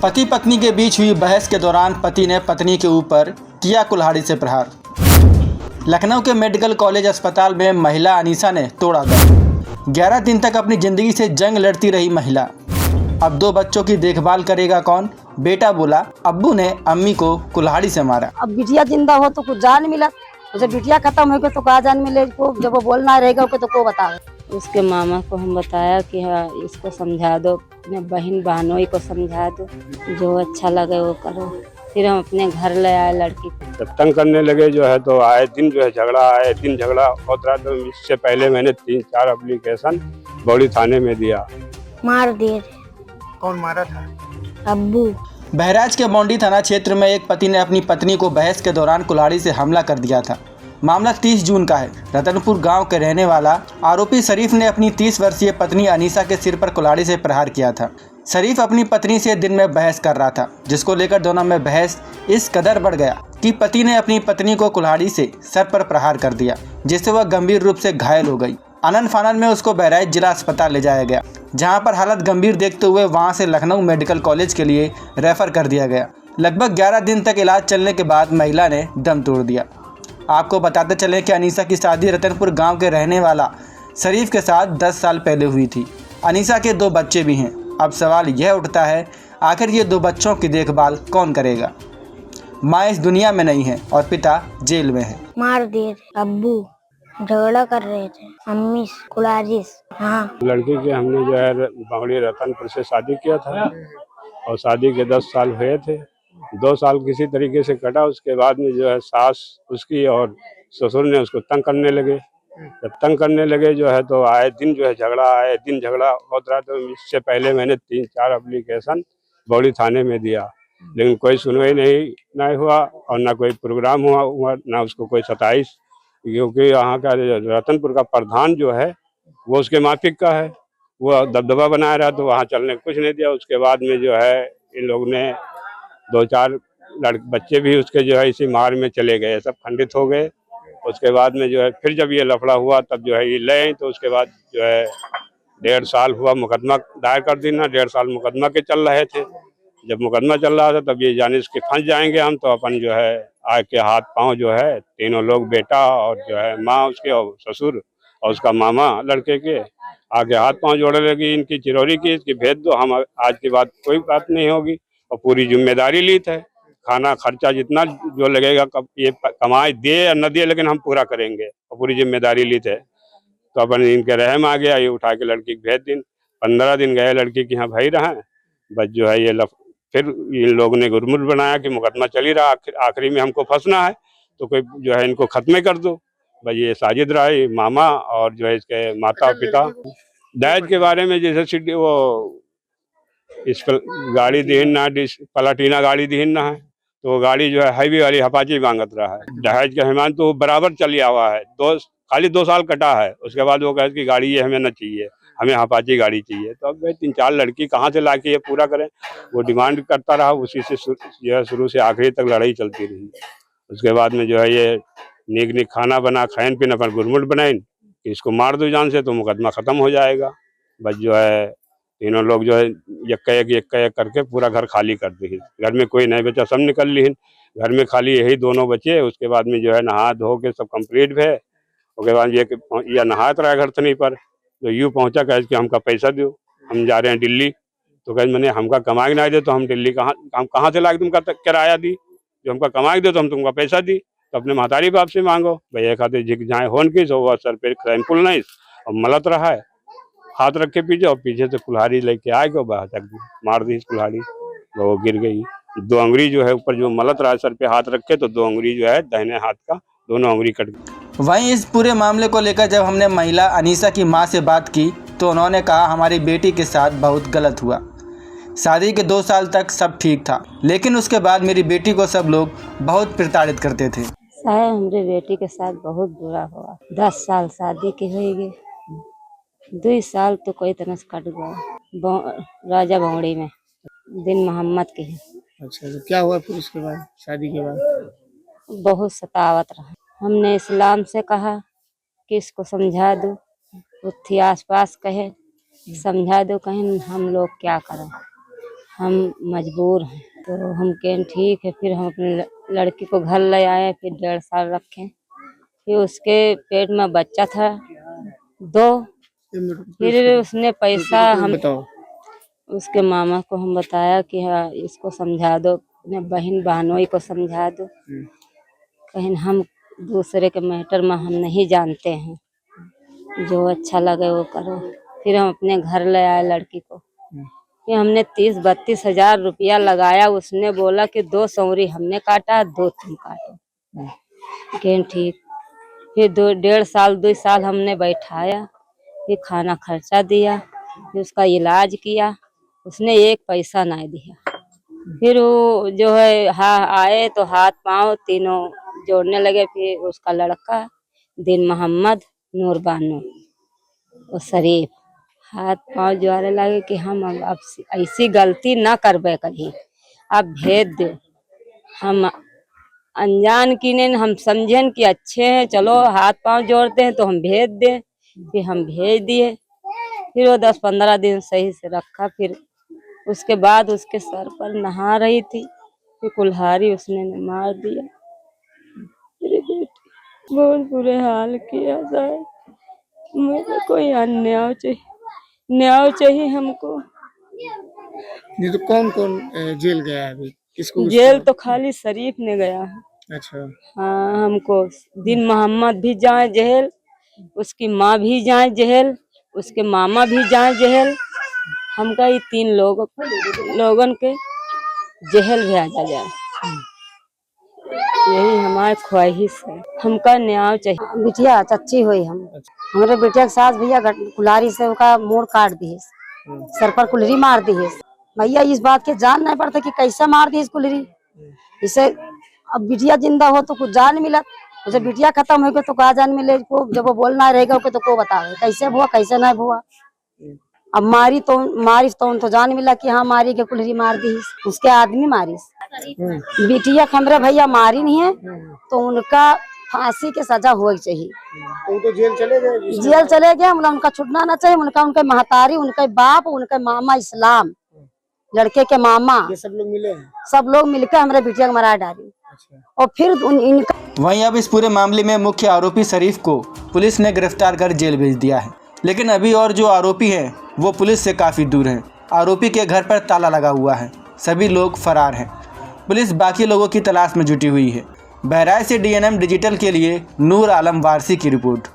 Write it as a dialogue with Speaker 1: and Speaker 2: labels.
Speaker 1: पति पत्नी के बीच हुई बहस के दौरान पति ने पत्नी के ऊपर किया कुल्हाड़ी से प्रहार। लखनऊ के मेडिकल कॉलेज अस्पताल में महिला अनीसा ने तोड़ा दम। 11 दिन तक अपनी ज़िंदगी से जंग लड़ती रही महिला। अब 2 बच्चों की देखभाल करेगा कौन? बेटा बोला अब्बू ने अम्मी को कुल्हाड़ी से मारा।
Speaker 2: अब बिटिया जिंदा हो तो कुछ जान मिला, जब बिटिया खत्म हो गई तो कहा जान मिले को, जब वो बोलना रहेगा तो को बताए।
Speaker 3: उसके मामा को हम बताया कि हाँ इसको समझा दो, अपने बहन बहनों को समझा दो, जो अच्छा लगे वो करो। फिर हम अपने घर ले आए लड़की को।
Speaker 4: जब तंग करने लगे जो है तो आए दिन जो है झगड़ा होता रहा। तो इससे पहले मैंने 3-4 एप्लीकेशन बौड़ी थाने में दिया।
Speaker 5: मार दिए।
Speaker 6: कौन मारा था?
Speaker 5: अब्बू।
Speaker 1: बहराइच के बौंडी थाना क्षेत्र में एक पति ने अपनी पत्नी को बहस के दौरान कुल्हाड़ी से हमला कर दिया था। मामला 30 जून का है। रतनपुर गांव के रहने वाला आरोपी शरीफ ने अपनी 30 वर्षीय पत्नी अनीसा के सिर पर कुल्हाड़ी से प्रहार किया था। शरीफ अपनी पत्नी से दिन में बहस कर रहा था, जिसको लेकर दोनों में बहस इस कदर बढ़ गया कि पति ने अपनी पत्नी को कुल्हाड़ी से सर पर प्रहार कर दिया, जिससे वह गंभीर रूप से घायल हो गई। आनन फानन में उसको बहराइच जिला अस्पताल ले जाया गया, जहां पर हालत गंभीर देखते हुए वहां से लखनऊ मेडिकल कॉलेज के लिए रेफर कर दिया गया। लगभग 11 दिन तक इलाज चलने के बाद महिला ने दम तोड़ दिया। आपको बताते चलें कि अनीसा की शादी रतनपुर गांव के रहने वाला शरीफ के साथ 10 साल पहले हुई थी। अनीसा के 2 बच्चे भी हैं। अब सवाल यह उठता है, आखिर ये 2 बच्चों की देखभाल कौन करेगा? माँ इस दुनिया में नहीं है और पिता जेल में है।
Speaker 5: मार दिए थे। अब्बू झगड़ा कर रहे थे, अम्मी कुल्हाड़ी। हाँ,
Speaker 4: लड़की के हमने जो है बौड़ी रतनपुर से शादी किया था और शादी के 10 साल हुए थे। 2 साल किसी तरीके से कटा। उसके बाद में जो है सास उसकी और ससुर ने उसको तंग करने लगे। जब तंग करने लगे जो है तो आए दिन झगड़ा होता रहा। तो इससे पहले मैंने 3-4 एप्लीकेशन बौड़ी थाने में दिया, लेकिन कोई सुनवाई नहीं हुआ और ना कोई प्रोग्राम हुआ ना उसको कोई 27, क्योंकि यहाँ का रतनपुर का प्रधान जो है वो उसके माफिक का है। वो दबदबा बनाया रहा तो वहाँ चलने कुछ नहीं दिया। उसके बाद में जो है इन लोग ने 2-4 बच्चे भी उसके जो है इसी मार में चले गए, सब खंडित हो गए। उसके बाद में जो है फिर जब ये लफड़ा हुआ तब जो है ये ले, तो उसके बाद जो है 1.5 साल हुआ मुकदमा दायर कर देना। 1.5 साल मुकदमा के चल रहे थे। जब मुकदमा चल रहा था तब ये जाने के फंस जाएंगे हम, तो अपन जो है आके हाथ पांव जो है तीनों लोग, बेटा और जो है माँ उसके और ससुर और उसका मामा लड़के के, आगे हाथ पांव जोड़े लगी। इनकी चिरौरी की, इसकी भेज दो, हम आज की बात कोई बात नहीं होगी और पूरी जिम्मेदारी ली थे। खाना खर्चा जितना जो लगेगा ये कमाए दे या न दे, लेकिन हम पूरा करेंगे और पूरी जिम्मेदारी ली थे। तो अपन इनके रहम आ गया, ये उठा के लड़की को भेज दिन। 15 दिन गए लड़की के यहाँ भाई रहा। बस जो है ये फिर इन लोगों ने गुरमुट बनाया कि मुकदमा चल ही रहा, आखिरी में हमको फंसना है तो कोई जो है इनको खत्म कर दो। भाई ये साजिद रहा मामा और जो है इसके माता पिता। दहेज के बारे में जैसे वो इस पर गाड़ी दीन ना, पलाटीना गाड़ी दीन ना है, तो वो गाड़ी जो है हाईवे वाली अपाची मांगत रहा है। दहेज के हिमान तो बराबर चली आवा है। खाली 2 साल कटा है। उसके बाद वो कहे कि गाड़ी ये हमें न चाहिए, हमें अपाची गाड़ी चाहिए। तो अब 3-4 लड़की कहाँ से लाके ये पूरा करें? वो डिमांड करता रहा, उसी से जो है शुरू से आखिरी तक लड़ाई चलती रही। उसके बाद में जो है ये नीक खाना बना, खान पीन अपन गुरमुट बनाए कि इसको मार दो जान से तो मुकदमा खत्म हो जाएगा। बस जो है तीनों लोग जो है एक करके पूरा घर खाली कर दी। घर में कोई नहीं बचा, सब निकल ली। घर में खाली यही दोनों बचे। उसके बाद में जो है नहा धो के सब कंप्लीट है। उसके बाद ये नहात रहा घर थनी पर, तो यूँ पहुँचा कहे कि हमका पैसा दो, हम जा रहे हैं दिल्ली। तो कहे मैंने हमका कमाई नहीं दे तो हम दिल्ली हम कहाँ से लाके तुमका किराया दी? जो हमका कमाई दो तो हम तुमका पैसा दी, तो अपने महतारी बाप से मांगो। भैया खाते झिक जाए होन की सो वह सर पे क्रैम्पुल नहीं और मलत रहा है, हाथ रख के पीछे और पीछे से कुल्हाड़ी लेके आए को बाहर तक दी, मार दी कुल्हाड़ी। वो गिर गई। 2 अंगुरी जो है ऊपर जो मलत रहा है सर पे हाथ रख के, तो 2 अंगुरी जो है दाहिने हाथ का दोनों अंगुरी कट गई।
Speaker 1: वहीं इस पूरे मामले को लेकर जब हमने महिला अनीसा की मां से बात की तो उन्होंने कहा हमारी बेटी के साथ बहुत गलत हुआ। शादी के 2 साल तक सब ठीक था, लेकिन उसके बाद मेरी बेटी को सब लोग बहुत प्रताड़ित करते थे।
Speaker 3: साहब हमारे बेटी के साथ बहुत बुरा हुआ। 10 साल शादी के हो गए, 2 साल तो कोई तरह से कट गया। राजा भौड़ी में दिन मोहम्मद के है।
Speaker 6: अच्छा, तो क्या हुआ फिर उसके बाद, शादी के बाद?
Speaker 3: बहुत सतावत रहा। हमने इस्लाम से कहा कि इसको समझा दो, उठी आस पास कहे समझा दो, कहें हम लोग क्या करें। हम मजबूर हैं। तो हम कहें ठीक है, फिर हम अपने लड़की को घर ले आए, फिर 1.5 साल रखे। फिर उसके पेट में बच्चा था 2। फिर उसने पैसा हम
Speaker 6: बताओ।
Speaker 3: उसके मामा को हम बताया कि हाँ इसको समझा दो, अपने बहन बहनोई को समझा दो। कहीं हम दूसरे के मैटर में हम नहीं जानते हैं, जो अच्छा लगे वो करो। फिर हम अपने घर ले आए लड़की को। फिर हमने 30-32 हजार रुपया लगाया। उसने बोला कि 2 सौरी हमने काटा, 2 तुम काटो। कहें ठीक। फिर 1.5 साल 2 साल हमने बैठाया, फिर खाना खर्चा दिया, फिर उसका इलाज किया। उसने एक पैसा नहीं दिया। फिर वो जो है आए तो हाथ पांव तीनों जोड़ने लगे। फिर उसका लड़का दिन मोहम्मद नूर बानो और शरीफ हाथ पांव जोड़ने लगे कि हम अब ऐसी गलती ना करबे कहीं, आप भेज दो। हम अनजान की ने हम समझें कि अच्छे हैं, चलो हाथ पांव जोड़ते हैं तो हम भेज दें। फिर हम भेज दिए। फिर वो 10-15 दिन सही से रखा। फिर उसके बाद उसके सर पर नहा रही थी, फिर कुल्हाड़ी उसने मार दिया। मेरी बेटी बहुत बुरे हाल किया सर। मुझे कोई अन्याय चाहिए, न्याय चाहिए हमको।
Speaker 6: ये तो कौन कौन जेल गया है अभी? किसको?
Speaker 3: जेल तो खाली शरीफ ने गया है।
Speaker 6: अच्छा।
Speaker 3: हाँ, हमको दिन मोहम्मद भी जाए जेल, उसकी माँ भी जाए जेल, उसके मामा भी जाए जेल। हमका ये 3 लोगन के जेल भेजा जाए, यही हमारी ख्वाहिश है। हमका न्याय चाहिए।
Speaker 2: बिटिया चच्ची हुई हम। हमारे बिटिया के सास भैया कुल्हाड़ी से उसका मोड़ काट दी, सर पर कुल्हरी मार दी है। भैया इस बात के जान नहीं पड़ता कि कैसे मार दी इस कुल्हरी। इसे अब बिटिया जिंदा हो तो कुछ जान मिला, जब बिटिया खत्म हो गई तो कहा जान मिले को। जब वो बोलना रहेगा तो को बताओ कैसे हुआ कैसे नहीं हुआ। अब मारी तो जान मिला कि हाँ मारी के कुल्हरी मार दी, उसके आदमी मारी। बिटिया हमरे भैया मारी नहीं है तो उनका फांसी के सजा होनी चाहिए।
Speaker 6: वो तो जेल चले गए।
Speaker 2: जेल चले गए, उनका छुटना ना चाहिए। उनके महतारी, उनके बाप, उनके मामा इस्लाम, लड़के के मामा,
Speaker 6: ये सब लोग मिले हैं?
Speaker 2: सब लोग मिलकर हमारे बिटिया को मरा डाली।
Speaker 6: अच्छा।
Speaker 2: और फिर इनका
Speaker 1: वहीं अब इस पूरे मामले में मुख्य आरोपी शरीफ को पुलिस ने गिरफ्तार कर जेल भेज दिया है। लेकिन अभी और जो आरोपी हैं वो पुलिस से काफ़ी दूर हैं। आरोपी के घर पर ताला लगा हुआ है, सभी लोग फरार हैं। पुलिस बाकी लोगों की तलाश में जुटी हुई है। बहराइच से DNM डिजिटल के लिए नूर आलम वारसी की रिपोर्ट।